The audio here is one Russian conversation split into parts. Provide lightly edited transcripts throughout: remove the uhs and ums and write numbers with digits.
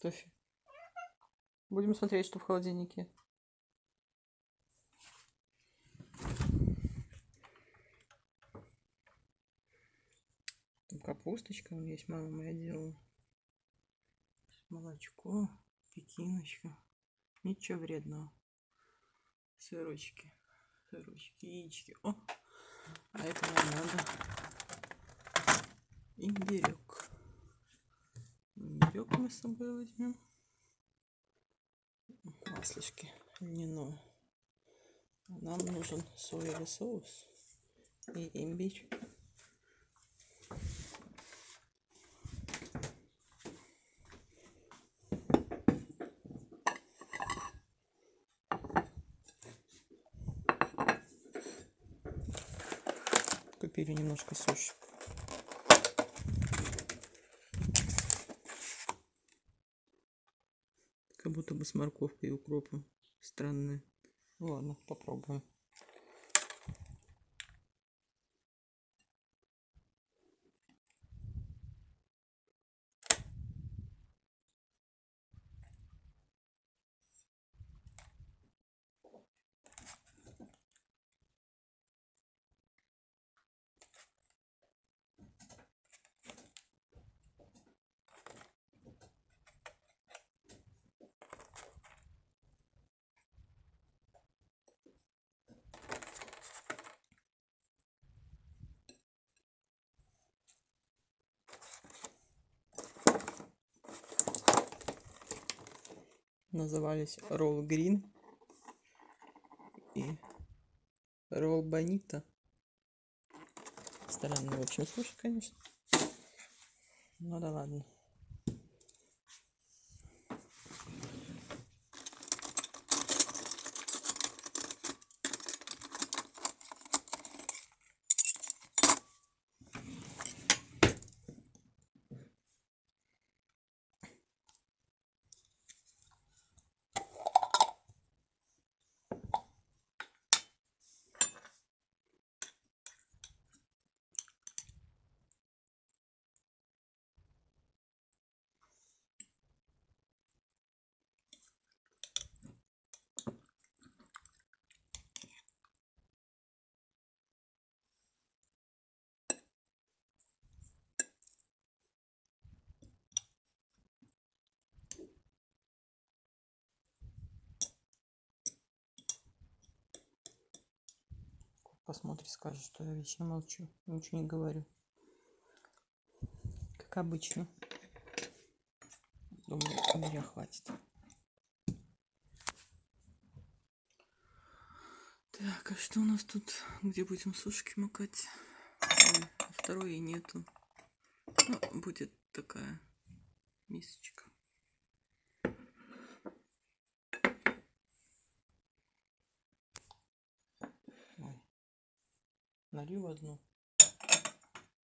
Софи, будем смотреть, что в холодильнике. Там капусточка вон есть, мама моя делала. Молочко, пекиночка. Ничего вредного. Сырочки, яички. О, а это нам надо. Имбирек. Имбирек мы с собой возьмем. Маслишки льняное. А нам нужен соевый соус и имбирь. Купили немножко суши. Как будто бы с морковкой и укропом. Странное. Ладно, попробуем. Назывались Roll Green и Roll Bonito. Странно, в общем, слушай, конечно. Ну да ладно. Посмотри, скажешь, что я вечно молчу, ничего не говорю. Как обычно. Думаю, у меня хватит. Так, а что у нас тут? Где будем сушки макать? Ой, второй и нету. Ну, будет такая мисочка. Ой. Налью одну.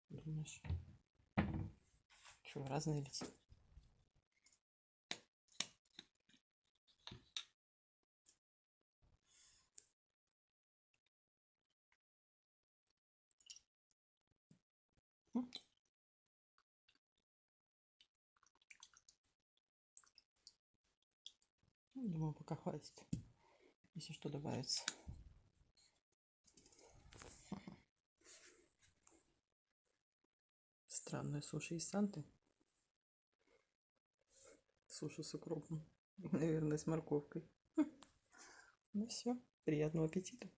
Думаешь? Что, разные лица? Думаю, пока хватит. Если что, добавится. Странные суши из Санты. Суши с укропом. Наверное, с морковкой. Ну все, приятного аппетита.